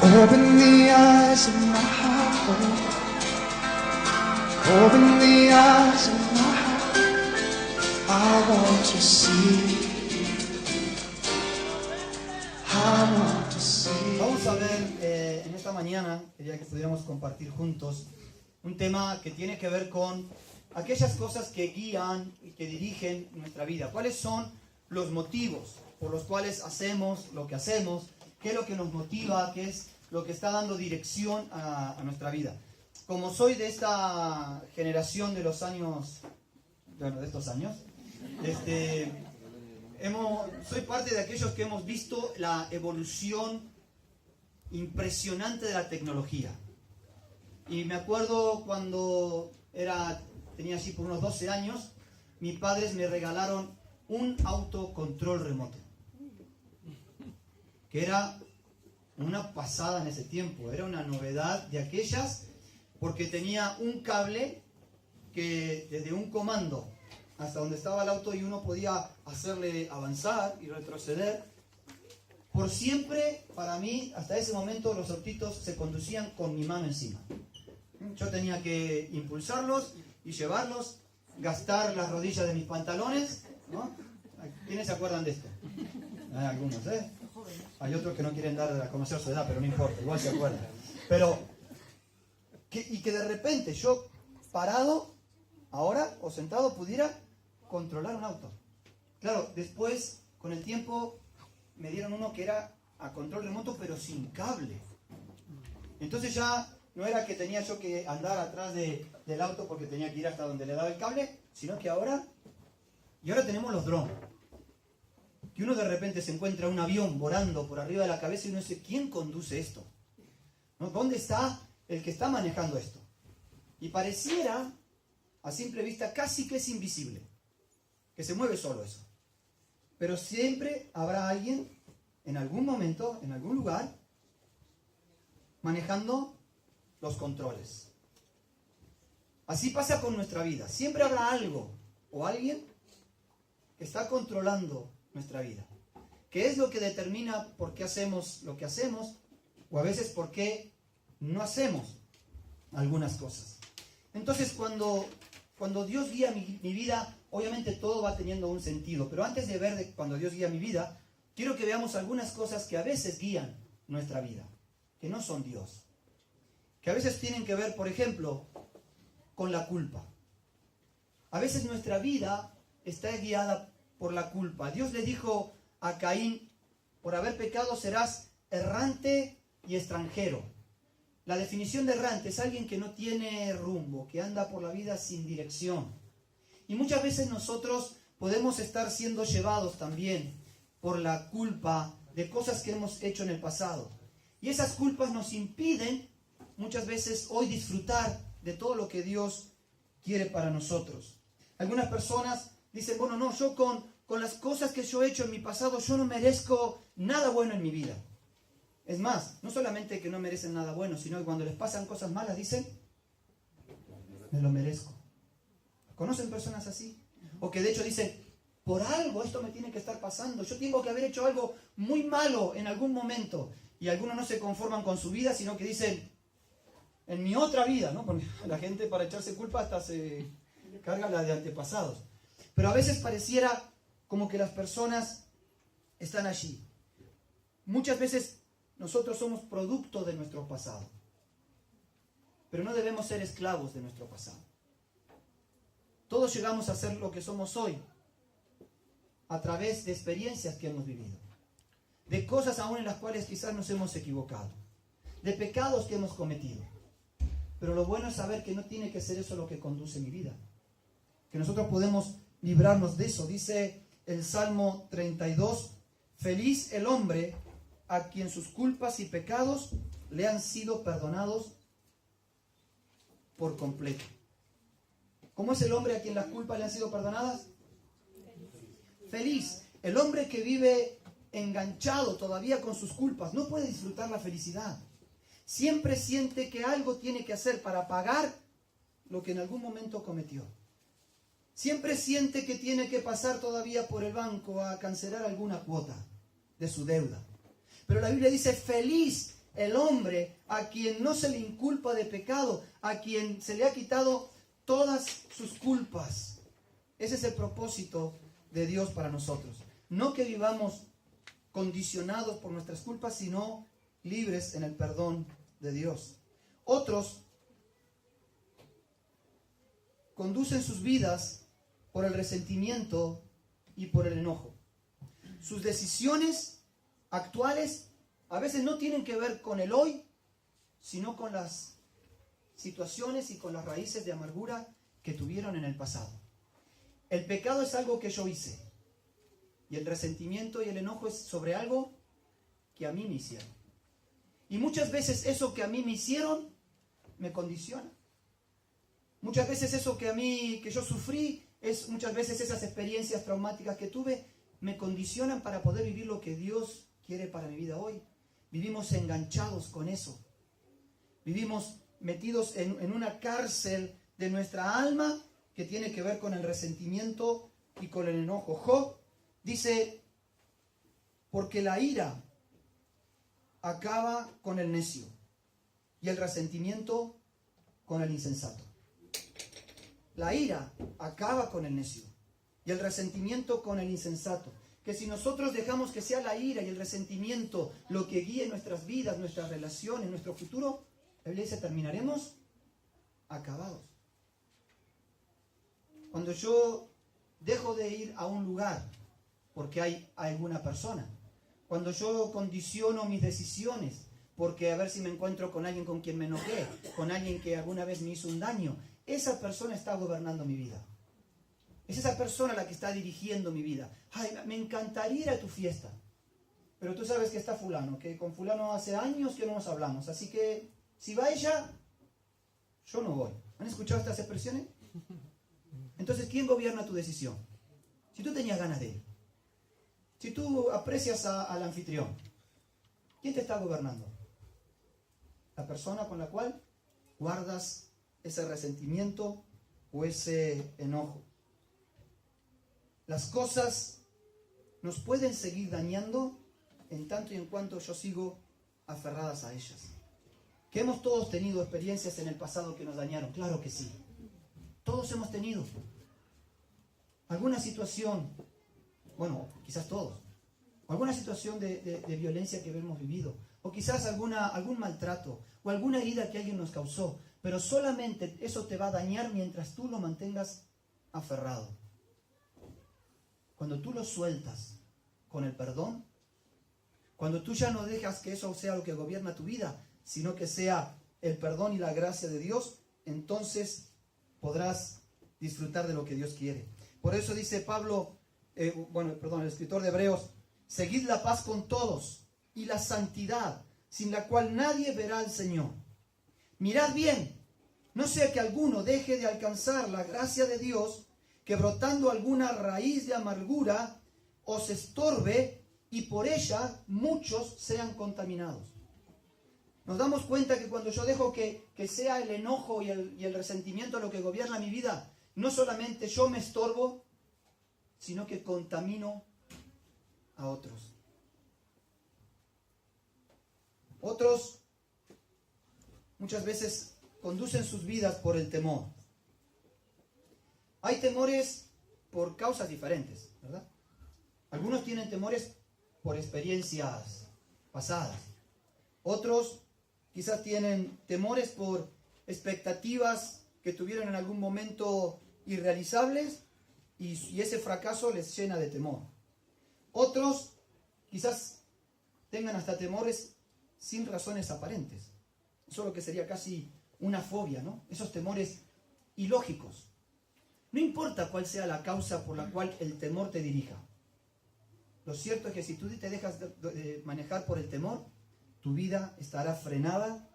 Open the eyes of my heart, Lord. Open the eyes of my heart. I want to see. I want to see. Vamos a ver en esta mañana, quería que pudiéramos compartir juntos un tema que tiene que ver con aquellas cosas que guían y que dirigen nuestra vida. ¿Cuáles son los motivos por los cuales hacemos lo que hacemos? ¿Qué es lo que nos motiva? ¿Qué es lo que está dando dirección a nuestra vida? Como soy de esta generación de los años, bueno, de estos años, soy parte de aquellos que hemos visto la evolución impresionante de la tecnología. Y me acuerdo cuando tenía así por unos 12 años, mis padres me regalaron un autocontrol remoto, que era una pasada en ese tiempo, era una novedad de aquellas, porque tenía un cable que desde un comando hasta donde estaba el auto y uno podía hacerle avanzar y retroceder. Por siempre, para mí, hasta ese momento, los autitos se conducían con mi mano encima. Yo tenía que impulsarlos y llevarlos, gastar las rodillas de mis pantalones, ¿no? ¿Quiénes se acuerdan de esto? Hay algunos, ¿eh? Hay otros que no quieren dar a conocer su edad, pero no importa, igual se acuerdan. Pero, que de repente yo, parado, ahora, o sentado, pudiera controlar un auto. Claro, después, con el tiempo, me dieron uno que era a control remoto, pero sin cable. Entonces ya no era que tenía yo que andar atrás del auto porque tenía que ir hasta donde le daba el cable, sino que ahora tenemos los drones. Que uno de repente se encuentra un avión volando por arriba de la cabeza y uno dice, ¿quién conduce esto? ¿No? ¿Dónde está el que está manejando esto? Y pareciera, a simple vista, casi que es invisible, que se mueve solo eso. Pero siempre habrá alguien, en algún momento, en algún lugar, manejando los controles. Así pasa con nuestra vida. Siempre habrá algo o alguien que está controlando nuestra vida. ¿Qué es lo que determina por qué hacemos lo que hacemos? O a veces por qué no hacemos algunas cosas. Entonces, cuando Dios guía mi vida, obviamente todo va teniendo un sentido. Pero antes de ver cuando Dios guía mi vida, quiero que veamos algunas cosas que a veces guían nuestra vida, que no son Dios. Que a veces tienen que ver, por ejemplo, con la culpa. A veces nuestra vida está guiada por la culpa. Dios le dijo a Caín, por haber pecado serás errante y extranjero. La definición de errante es alguien que no tiene rumbo, que anda por la vida sin dirección. Y muchas veces nosotros podemos estar siendo llevados también por la culpa de cosas que hemos hecho en el pasado. Y esas culpas nos impiden muchas veces hoy disfrutar de todo lo que Dios quiere para nosotros. Algunas personas dicen, bueno, no, yo con las cosas que yo he hecho en mi pasado, yo no merezco nada bueno en mi vida. Es más, no solamente que no merecen nada bueno, sino que cuando les pasan cosas malas dicen, me lo merezco. ¿Conocen personas así? O que de hecho dicen, por algo esto me tiene que estar pasando, yo tengo que haber hecho algo muy malo en algún momento. Y algunos no se conforman con su vida, sino que dicen, en mi otra vida, ¿no? Porque la gente para echarse culpa hasta se carga la de antepasados. Pero a veces pareciera como que las personas están allí. Muchas veces nosotros somos producto de nuestro pasado. Pero no debemos ser esclavos de nuestro pasado. Todos llegamos a ser lo que somos hoy a través de experiencias que hemos vivido. De cosas aún en las cuales quizás nos hemos equivocado. De pecados que hemos cometido. Pero lo bueno es saber que no tiene que ser eso lo que conduce mi vida. Que nosotros podemos librarnos de eso. Dice el Salmo 32, feliz el hombre a quien sus culpas y pecados le han sido perdonados por completo. ¿Cómo es el hombre a quien las culpas le han sido perdonadas? Feliz. El hombre que vive enganchado todavía con sus culpas no puede disfrutar la felicidad. Siempre siente que algo tiene que hacer para pagar lo que en algún momento cometió. Siempre siente que tiene que pasar todavía por el banco a cancelar alguna cuota de su deuda. Pero la Biblia dice, feliz el hombre a quien no se le inculpa de pecado, a quien se le ha quitado todas sus culpas. Ese es el propósito de Dios para nosotros. No que vivamos condicionados por nuestras culpas, sino libres en el perdón de Dios. Otros conducen sus vidas por el resentimiento y por el enojo. Sus decisiones actuales a veces no tienen que ver con el hoy, sino con las situaciones y con las raíces de amargura que tuvieron en el pasado. El pecado es algo que yo hice, y el resentimiento y el enojo es sobre algo que a mí me hicieron. Y muchas veces eso que a mí me hicieron me condiciona. Muchas veces eso que yo sufrí, muchas veces esas experiencias traumáticas que tuve, me condicionan para poder vivir lo que Dios quiere para mi vida hoy. Vivimos enganchados con eso. Vivimos metidos en una cárcel de nuestra alma que tiene que ver con el resentimiento y con el enojo. Job dice, porque la ira acaba con el necio y el resentimiento con el insensato. La ira acaba con el necio y el resentimiento con el insensato. Que si nosotros dejamos que sea la ira y el resentimiento lo que guíe nuestras vidas, nuestras relaciones, nuestro futuro, la Biblia dice, terminaremos acabados. Cuando yo dejo de ir a un lugar porque hay alguna persona, cuando yo condiciono mis decisiones porque a ver si me encuentro con alguien con quien me enojé, con alguien que alguna vez me hizo un daño, esa persona está gobernando mi vida. Es esa persona la que está dirigiendo mi vida. Ay, me encantaría ir a tu fiesta, pero tú sabes que está fulano, que con fulano hace años que no nos hablamos, así que si va ella, yo no voy. ¿Han escuchado estas expresiones? Entonces, ¿quién gobierna tu decisión? Si tú tenías ganas de ir, si tú aprecias al anfitrión, ¿quién te está gobernando? La persona con la cual guardas ese resentimiento o ese enojo. Las cosas nos pueden seguir dañando en tanto y en cuanto yo sigo aferradas a ellas. ¿Que hemos todos tenido experiencias en el pasado que nos dañaron? Claro que sí. Todos hemos tenido alguna situación, bueno, quizás todos, alguna situación de violencia que hemos vivido, o quizás algún maltrato, o alguna herida que alguien nos causó, pero solamente eso te va a dañar mientras tú lo mantengas aferrado. Cuando tú lo sueltas con el perdón, cuando tú ya no dejas que eso sea lo que gobierna tu vida, sino que sea el perdón y la gracia de Dios, entonces podrás disfrutar de lo que Dios quiere. Por eso dice Pablo, el escritor de Hebreos, seguid la paz con todos y la santidad, sin la cual nadie verá al Señor. Mirad bien, no sea que alguno deje de alcanzar la gracia de Dios, que brotando alguna raíz de amargura os estorbe y por ella muchos sean contaminados. Nos damos cuenta que cuando yo dejo que sea el enojo y el resentimiento lo que gobierna mi vida, no solamente yo me estorbo, sino que contamino a otros. Otros muchas veces conducen sus vidas por el temor. Hay temores por causas diferentes, ¿verdad? Algunos tienen temores por experiencias pasadas. Otros quizás tienen temores por expectativas que tuvieron en algún momento irrealizables y ese fracaso les llena de temor. Otros quizás tengan hasta temores sin razones aparentes. Eso es lo que sería casi una fobia, ¿no? Esos temores ilógicos. No importa cuál sea la causa por la cual el temor te dirija. Lo cierto es que si tú te dejas de manejar por el temor, tu vida estará frenada,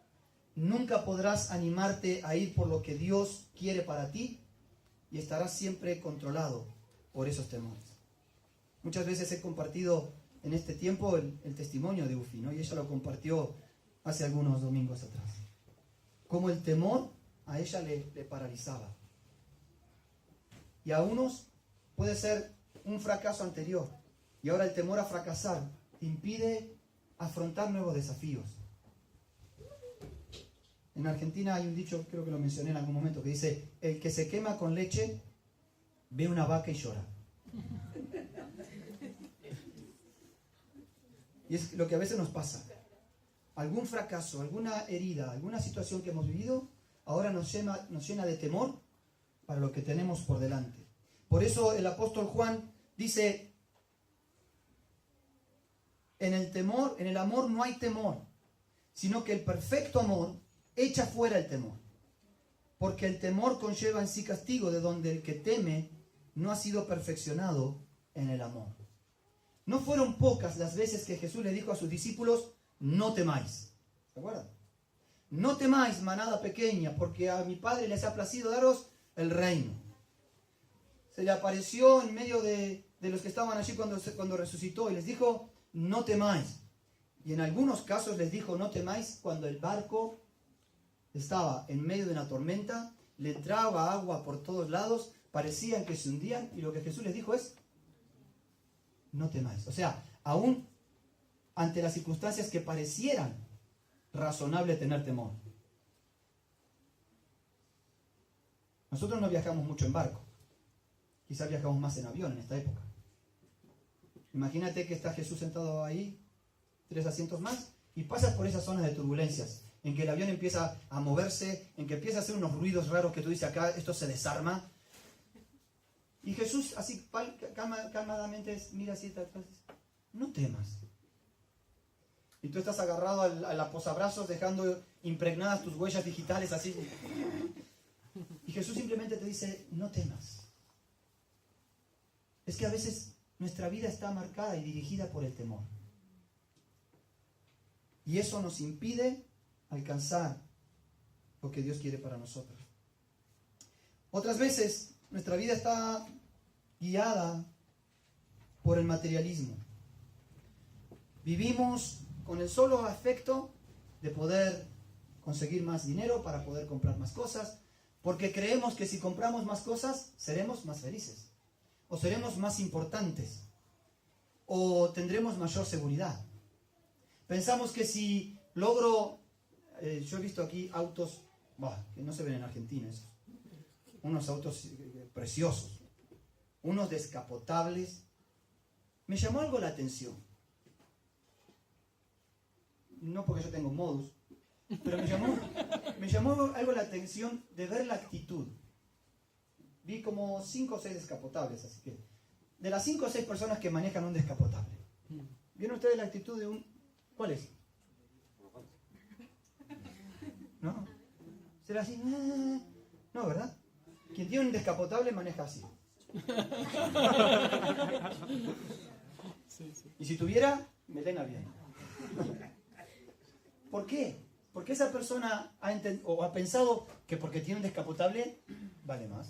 nunca podrás animarte a ir por lo que Dios quiere para ti y estarás siempre controlado por esos temores. Muchas veces he compartido en este tiempo el testimonio de Ufi, ¿no? Y ella lo compartió hace algunos domingos atrás. Cómo el temor a ella le paralizaba. Y a unos puede ser un fracaso anterior. Y ahora el temor a fracasar te impide afrontar nuevos desafíos. En Argentina hay un dicho, creo que lo mencioné en algún momento, que dice, el que se quema con leche ve una vaca y llora. Y es lo que a veces nos pasa. Algún fracaso, alguna herida, alguna situación que hemos vivido, ahora nos llena de temor para lo que tenemos por delante. Por eso el apóstol Juan dice, en el amor no hay temor, sino que el perfecto amor echa fuera el temor. Porque el temor conlleva en sí castigo, de donde el que teme no ha sido perfeccionado en el amor. No fueron pocas las veces que Jesús le dijo a sus discípulos, no temáis. ¿Se acuerdan? No temáis, manada pequeña, porque a mi Padre les ha placido daros el reino. Se le apareció en medio de los que estaban allí cuando resucitó y les dijo, no temáis. Y en algunos casos les dijo, no temáis, cuando el barco estaba en medio de una tormenta, le entraba agua por todos lados, parecían que se hundían, y lo que Jesús les dijo es, no temáis. O sea, aún ante las circunstancias que parecieran razonable tener temor. Nosotros no viajamos mucho en barco. Quizás viajamos más en avión en esta época. Imagínate que está Jesús sentado ahí, 3 asientos más, y pasas por esas zonas de turbulencias, en que el avión empieza a moverse, en que empieza a hacer unos ruidos raros que tú dices acá, esto se desarma. Y Jesús así calmadamente mira así, no temas. Y tú estás agarrado a la posabrazos, dejando impregnadas tus huellas digitales así. Y Jesús simplemente te dice, no temas. Es que a veces nuestra vida está marcada y dirigida por el temor. Y eso nos impide alcanzar lo que Dios quiere para nosotros. Otras veces nuestra vida está guiada por el materialismo. Vivimos con el solo afecto de poder conseguir más dinero para poder comprar más cosas, porque creemos que si compramos más cosas seremos más felices, o seremos más importantes, o tendremos mayor seguridad. Pensamos que si logro, yo he visto aquí autos, que no se ven en Argentina esos, unos autos preciosos, unos descapotables. Me llamó algo la atención. No porque yo tengo un Modus, pero me llamó algo la atención de ver la actitud. Vi como 5 o 6 descapotables, así que de las 5 o 6 personas que manejan un descapotable, ¿vieron ustedes la actitud de un... ¿Cuál es? ¿No? ¿Será así? No, ¿verdad? Quien tiene un descapotable maneja así. Y si tuviera, me tenga bien. ¿Por qué? Porque esa persona ha pensado que porque tiene un descapotable vale más.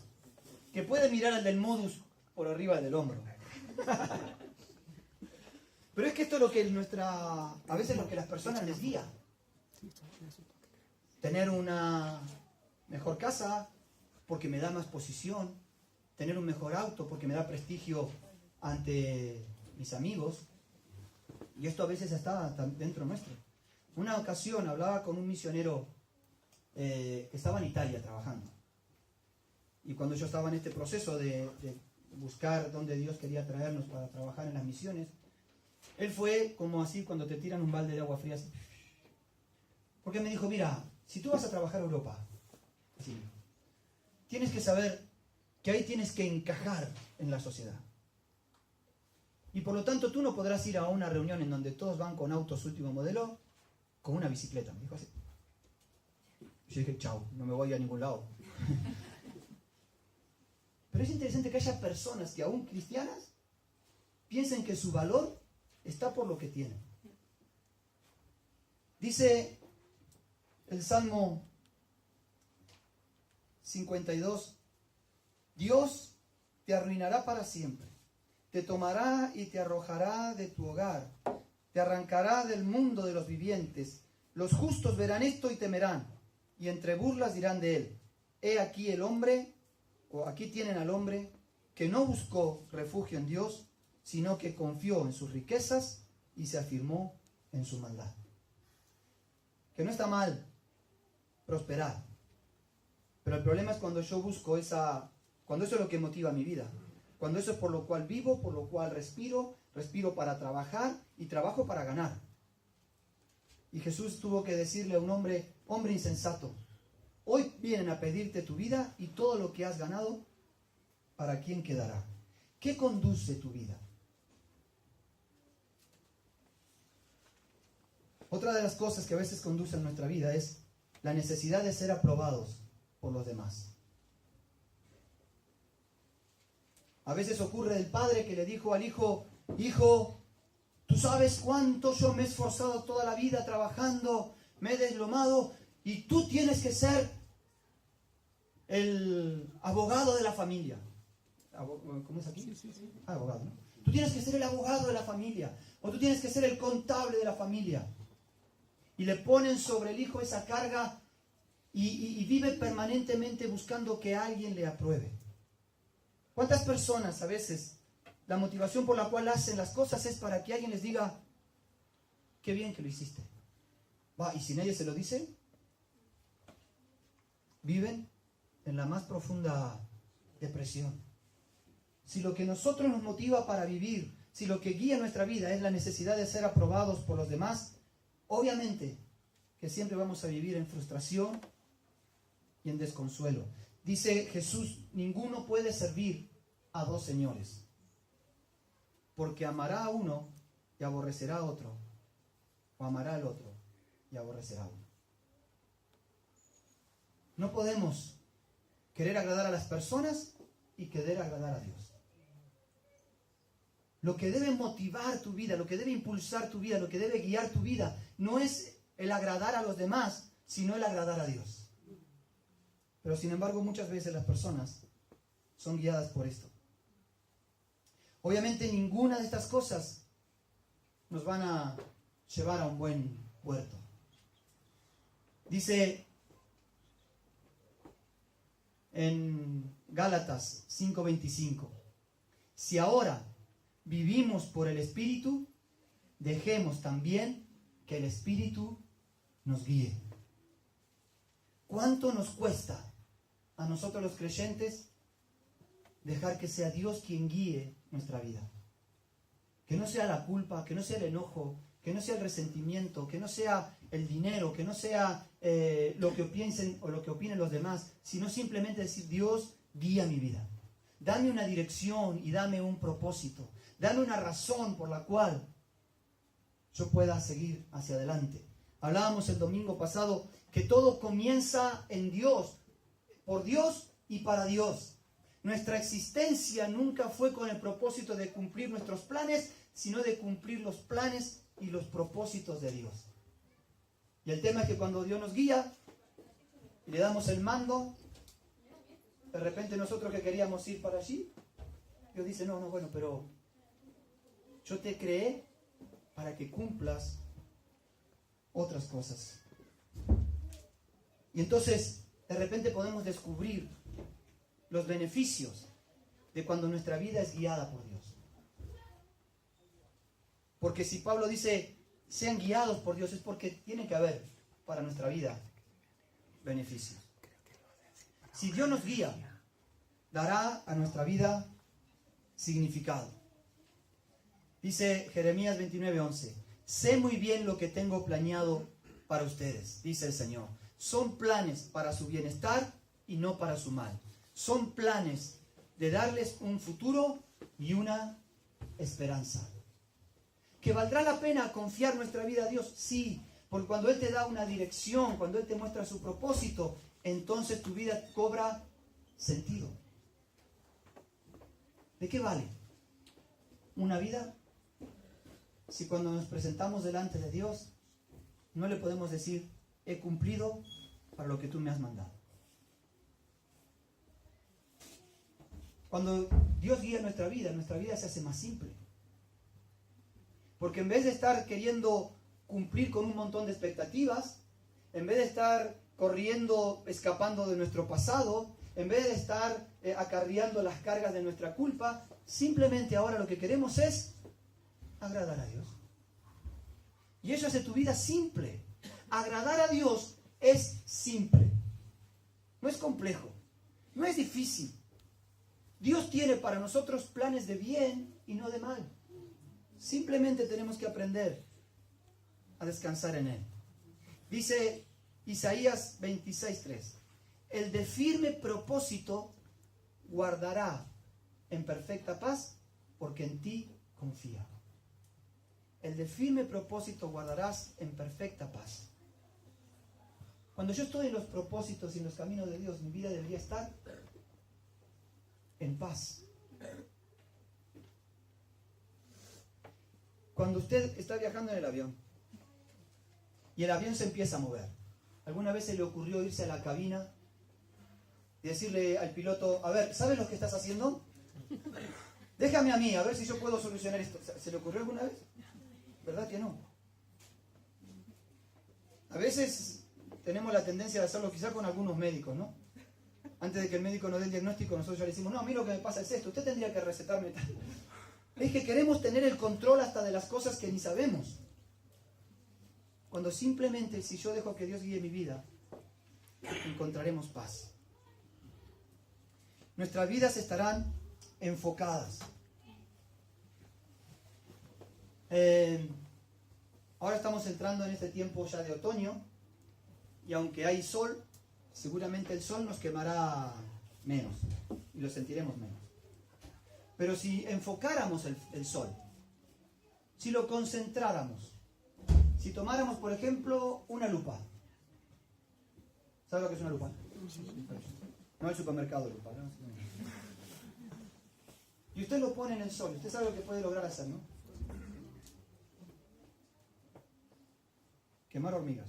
Que puede mirar al del Modus por arriba del hombro. Pero es que esto es lo que a veces lo que las personas les guía. Tener una mejor casa porque me da más posición, tener un mejor auto porque me da prestigio ante mis amigos, y esto a veces está dentro nuestro. Una ocasión hablaba con un misionero que estaba en Italia trabajando, y cuando yo estaba en este proceso de buscar dónde Dios quería traernos para trabajar en las misiones, él fue como así cuando te tiran un balde de agua fría así. Porque me dijo, mira, si tú vas a trabajar a Europa, así, tienes que saber que ahí tienes que encajar en la sociedad. Y por lo tanto tú no podrás ir a una reunión en donde todos van con autos último modelo, con una bicicleta. Me dijo así. Yo dije, chao, no me voy a ningún lado. Pero es interesante que haya personas que aún cristianas piensen que su valor está por lo que tienen. Dice el Salmo 52, Dios te arruinará para siempre, te tomará y te arrojará de tu hogar, te arrancará del mundo de los vivientes. Los justos verán esto y temerán, y entre burlas dirán de él, he aquí el hombre, o aquí tienen al hombre, que no buscó refugio en Dios, sino que confió en sus riquezas y se afirmó en su maldad. Que no está mal prosperar. Pero el problema es cuando yo busco cuando eso es lo que motiva mi vida. Cuando eso es por lo cual vivo, por lo cual respiro para trabajar y trabajo para ganar. Y Jesús tuvo que decirle a un hombre insensato, hoy vienen a pedirte tu vida y todo lo que has ganado, ¿para quién quedará? ¿Qué conduce tu vida? Otra de las cosas que a veces conducen nuestra vida es la necesidad de ser aprobados por los demás. A veces ocurre el padre que le dijo al hijo, hijo, tú sabes cuánto yo me he esforzado toda la vida trabajando, me he deslomado y tú tienes que ser el abogado de la familia. ¿Cómo es aquí? Sí. Abogado, ¿no? Tú tienes que ser el abogado de la familia o tú tienes que ser el contable de la familia. Y le ponen sobre el hijo esa carga y vive permanentemente buscando que alguien le apruebe. ¿Cuántas personas a veces la motivación por la cual hacen las cosas es para que alguien les diga, qué bien que lo hiciste? Y si nadie se lo dice, viven en la más profunda depresión. Si lo que nosotros nos motiva para vivir, si lo que guía nuestra vida es la necesidad de ser aprobados por los demás, obviamente que siempre vamos a vivir en frustración y en desconsuelo. Dice Jesús, ninguno puede servir a dos señores, porque amará a uno y aborrecerá a otro, o amará al otro y aborrecerá a uno. No podemos querer agradar a las personas y querer agradar a Dios. Lo que debe motivar tu vida, lo que debe impulsar tu vida, lo que debe guiar tu vida, no es el agradar a los demás, sino el agradar a Dios. Pero sin embargo, muchas veces las personas son guiadas por esto. Obviamente ninguna de estas cosas nos van a llevar a un buen puerto. Dice en Gálatas 5:25, si ahora vivimos por el Espíritu, dejemos también que el Espíritu nos guíe. ¿Cuánto nos cuesta a nosotros los creyentes dejar que sea Dios quien guíe nuestra vida? Que no sea la culpa, que no sea el enojo, que no sea el resentimiento, que no sea el dinero, que no sea lo que piensen o lo que opinen los demás, sino simplemente decir, Dios, guía mi vida. Dame una dirección y dame un propósito. Dame una razón por la cual yo pueda seguir hacia adelante. Hablábamos el domingo pasado que todo comienza en Dios, por Dios y para Dios. Nuestra existencia nunca fue con el propósito de cumplir nuestros planes, sino de cumplir los planes y los propósitos de Dios. Y el tema es que cuando Dios nos guía y le damos el mando, de repente nosotros que queríamos ir para allí, Dios dice, no, bueno, pero yo te creé para que cumplas otras cosas. Y entonces, de repente podemos descubrir los beneficios de cuando nuestra vida es guiada por Dios. Porque si Pablo dice, sean guiados por Dios, es porque tiene que haber para nuestra vida beneficios. Si Dios nos guía, dará a nuestra vida significado. Dice Jeremías 29:11, sé muy bien lo que tengo planeado para ustedes, dice el Señor. Son planes para su bienestar y no para su mal. Son planes de darles un futuro y una esperanza. ¿Que valdrá la pena confiar nuestra vida a Dios? Sí, porque cuando Él te da una dirección, cuando Él te muestra su propósito, entonces tu vida cobra sentido. ¿De qué vale una vida si cuando nos presentamos delante de Dios no le podemos decir, he cumplido para lo que tú me has mandado? Cuando Dios guía nuestra vida se hace más simple. Porque en vez de estar queriendo cumplir con un montón de expectativas, en vez de estar corriendo, escapando de nuestro pasado, en vez de estar acarreando las cargas de nuestra culpa, simplemente ahora lo que queremos es agradar a Dios. Y eso hace tu vida simple. Agradar a Dios es simple. No es complejo. No es difícil. Dios tiene para nosotros planes de bien y no de mal. Simplemente tenemos que aprender a descansar en Él. Dice Isaías 26:3. El de firme propósito guardará en perfecta paz, porque en ti confía. El de firme propósito guardarás en perfecta paz. Cuando yo estoy en los propósitos y en los caminos de Dios, mi vida debería estar en paz. Cuando usted está viajando en el avión y el avión se empieza a mover, ¿alguna vez se le ocurrió irse a la cabina y decirle al piloto, a ver, ¿sabes lo que estás haciendo? Déjame a mí, a ver si yo puedo solucionar esto. ¿Se le ocurrió alguna vez? ¿Verdad que no? A veces tenemos la tendencia de hacerlo quizá con algunos médicos, ¿no? Antes de que el médico nos dé el diagnóstico, nosotros ya le decimos, no, a mí lo que me pasa es esto, usted tendría que recetarme tal. Es que queremos tener el control hasta de las cosas que ni sabemos. Cuando simplemente, si yo dejo que Dios guíe mi vida, encontraremos paz. Nuestras vidas estarán enfocadas. Ahora estamos entrando en este tiempo ya de otoño, y aunque hay sol, seguramente el sol nos quemará menos y lo sentiremos menos. Pero si enfocáramos el sol, si lo concentráramos, si tomáramos, por ejemplo, una lupa. ¿Sabe lo que es una lupa? No el supermercado de lupa, ¿no? Y usted lo pone en el sol, usted sabe lo que puede lograr hacer, ¿no? Quemar hormigas.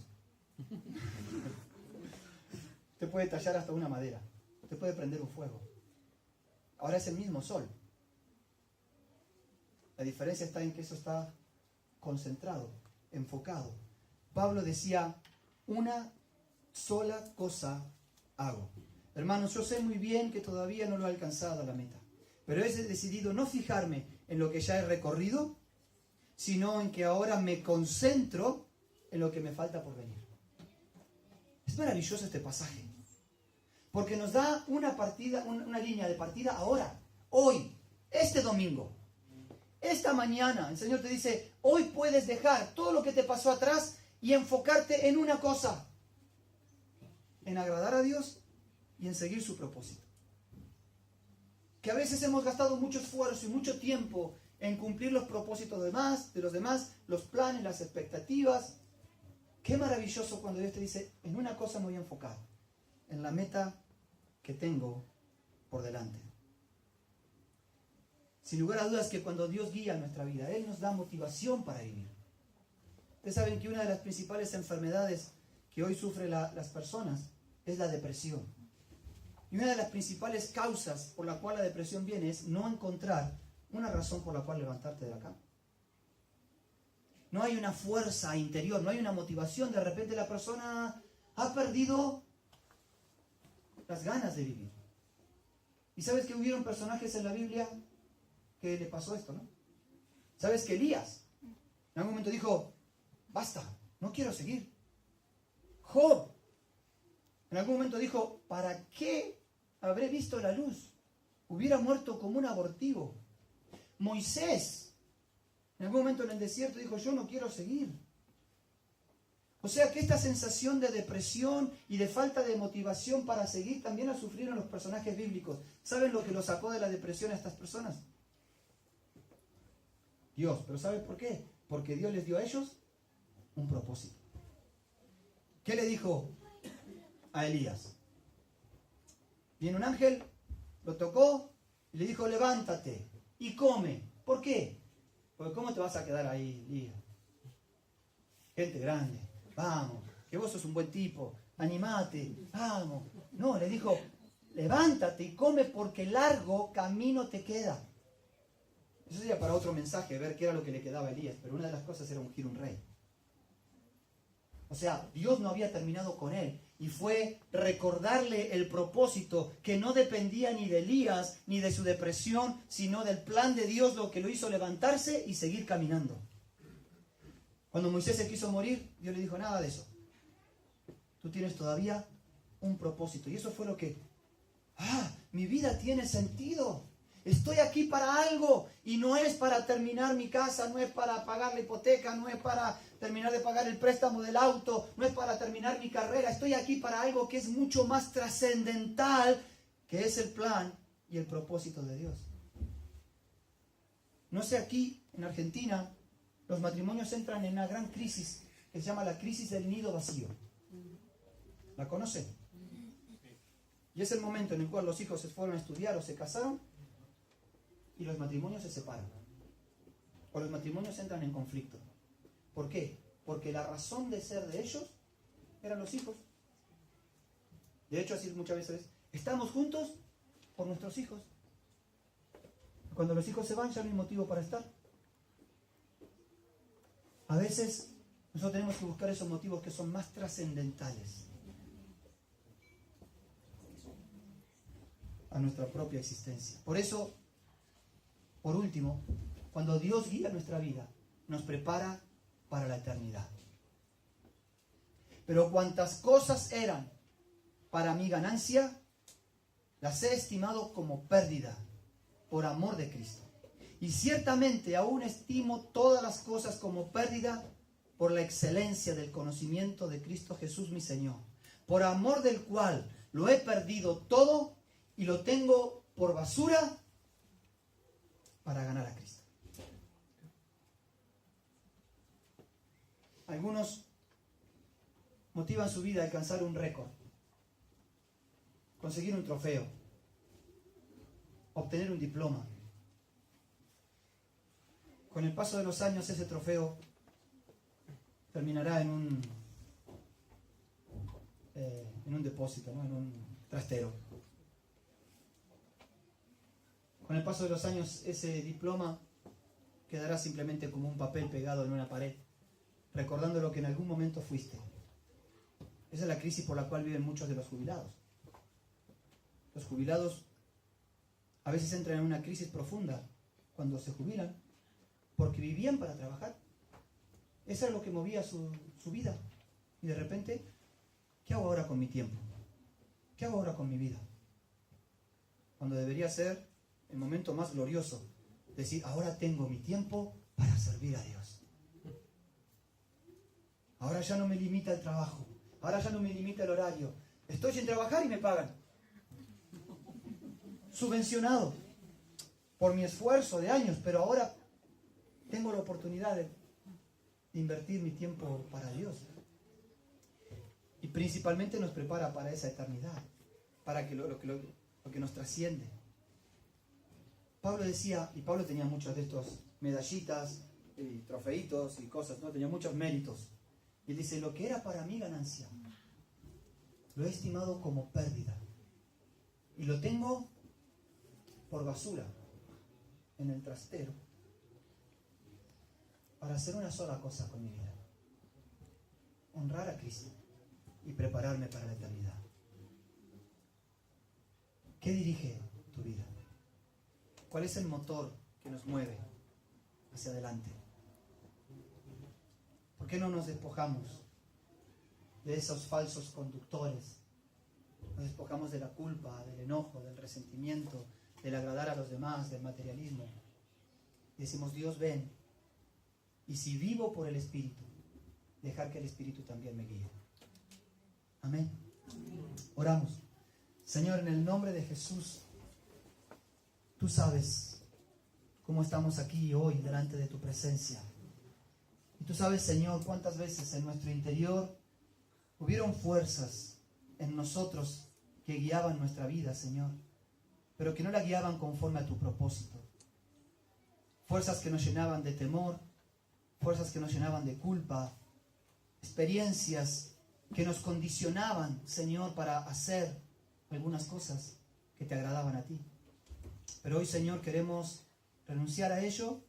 Usted puede tallar hasta una madera. Usted puede prender un fuego. Ahora es el mismo sol. La diferencia está en que eso está concentrado, enfocado. Pablo decía, una sola cosa hago. Hermanos, yo sé muy bien que todavía no lo he alcanzado a la meta, pero he decidido no fijarme en lo que ya he recorrido, sino en que ahora me concentro en lo que me falta por venir. Es maravilloso este pasaje, porque nos da una línea de partida ahora, hoy, este domingo, esta mañana. El Señor te dice, hoy puedes dejar todo lo que te pasó atrás y enfocarte en una cosa, en agradar a Dios y en seguir su propósito. Que a veces hemos gastado mucho esfuerzo y mucho tiempo en cumplir los propósitos de los demás, los planes, las expectativas. Qué maravilloso cuando Dios te dice, en una cosa me voy a enfocar, en la meta que tengo por delante. Sin lugar a dudas que cuando Dios guía nuestra vida, Él nos da motivación para vivir. Ustedes saben que una de las principales enfermedades que hoy sufren las personas es la depresión. Y una de las principales causas por la cual la depresión viene es no encontrar una razón por la cual levantarte de la cama. No hay una fuerza interior, no hay una motivación. De repente la persona ha perdido las ganas de vivir. Y sabes que hubieron personajes en la Biblia que le pasó esto, ¿no? Sabes que Elías en algún momento dijo, basta, no quiero seguir. Job en algún momento dijo, ¿para qué habré visto la luz? Hubiera muerto como un abortivo. Moisés en algún momento en el desierto dijo, yo no quiero seguir. O sea que esta sensación de depresión y de falta de motivación para seguir también la sufrieron los personajes bíblicos. ¿Saben lo que los sacó de la depresión a estas personas? Dios. ¿Pero ¿saben por qué? Porque Dios les dio a ellos un propósito. ¿Qué le dijo a Elías? Viene un ángel, lo tocó y le dijo, levántate y come. ¿Por qué? Porque ¿cómo te vas a quedar ahí, Elías? Gente grande, vamos, que vos sos un buen tipo, animate, vamos. No, le dijo, levántate y come porque largo camino te queda. Eso sería para otro mensaje, ver qué era lo que le quedaba a Elías, pero una de las cosas era ungir un rey. O sea, Dios no había terminado con él, y fue recordarle el propósito que no dependía ni de Elías ni de su depresión, sino del plan de Dios, lo que lo hizo levantarse y seguir caminando. Cuando Moisés se quiso morir, Dios le dijo, nada de eso. Tú tienes todavía un propósito. Y eso fue lo que, mi vida tiene sentido. Estoy aquí para algo y no es para terminar mi casa, no es para pagar la hipoteca, no es para terminar de pagar el préstamo del auto, no es para terminar mi carrera. Estoy aquí para algo que es mucho más trascendental, que es el plan y el propósito de Dios. No sé, aquí en Argentina los matrimonios entran en una gran crisis que se llama la crisis del nido vacío. ¿La conocen? Y es el momento en el cual los hijos se fueron a estudiar o se casaron y los matrimonios se separan. O los matrimonios entran en conflicto. ¿Por qué? Porque la razón de ser de ellos eran los hijos. De hecho, así muchas veces estamos juntos por nuestros hijos. Cuando los hijos se van ya no hay motivo para estar. A veces nosotros tenemos que buscar esos motivos que son más trascendentales a nuestra propia existencia. Por eso, por último, cuando Dios guía nuestra vida, nos prepara para la eternidad. Pero cuantas cosas eran para mi ganancia, las he estimado como pérdida por amor de Cristo. Y ciertamente aún estimo todas las cosas como pérdida por la excelencia del conocimiento de Cristo Jesús mi Señor, por amor del cual lo he perdido todo y lo tengo por basura para ganar a Cristo. Algunos motivan su vida a alcanzar un récord, conseguir un trofeo, obtener un diploma. Con el paso de los años ese trofeo terminará en un depósito, ¿no? En un trastero. Con el paso de los años ese diploma quedará simplemente como un papel pegado en una pared, recordando lo que en algún momento fuiste. Esa es la crisis por la cual viven muchos de los jubilados. Los jubilados a veces entran en una crisis profunda cuando se jubilan, porque vivían para trabajar. Eso es lo que movía su vida. Y de repente, ¿qué hago ahora con mi tiempo? ¿Qué hago ahora con mi vida? Cuando debería ser el momento más glorioso, decir, ahora tengo mi tiempo para servir a Dios. Ahora ya no me limita el trabajo, ahora ya no me limita el horario. Estoy sin trabajar y me pagan. Subvencionado por mi esfuerzo de años, pero ahora tengo la oportunidad de invertir mi tiempo para Dios. Y principalmente nos prepara para esa eternidad, para que lo que nos trasciende. Pablo decía, y Pablo tenía muchos de estos medallitas, y trofeitos y cosas, ¿no? Tenía muchos méritos. Y él dice, lo que era para mí ganancia, lo he estimado como pérdida. Y lo tengo por basura en el trastero para hacer una sola cosa con mi vida: honrar a Cristo y prepararme para la eternidad. ¿Qué dirige tu vida? ¿Cuál es el motor que nos mueve hacia adelante? ¿Por qué no nos despojamos de esos falsos conductores? Nos despojamos de la culpa, del enojo, del resentimiento, del agradar a los demás, del materialismo. Y decimos, Dios, ven. Y si vivo por el Espíritu, dejar que el Espíritu también me guíe. Amén. Oramos. Señor, en el nombre de Jesús, tú sabes cómo estamos aquí hoy delante de tu presencia. Y tú sabes, Señor, cuántas veces en nuestro interior hubieron fuerzas en nosotros que guiaban nuestra vida, Señor, pero que no la guiaban conforme a tu propósito. Fuerzas que nos llenaban de temor, fuerzas que nos llenaban de culpa, experiencias que nos condicionaban, Señor, para hacer algunas cosas que te agradaban a ti. Pero hoy, Señor, queremos renunciar a ello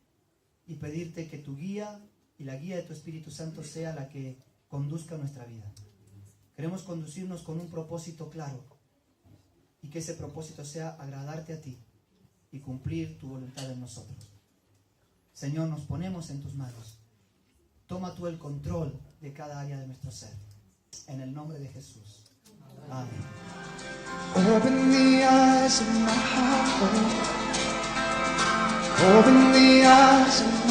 y pedirte que tu guía y la guía de tu Espíritu Santo sea la que conduzca nuestra vida. Queremos conducirnos con un propósito claro y que ese propósito sea agradarte a ti y cumplir tu voluntad en nosotros. Señor, nos ponemos en tus manos. Toma tú el control de cada área de nuestro ser. En el nombre de Jesús. Amén. Open the eyes of my heart, Lord. Open the eyes of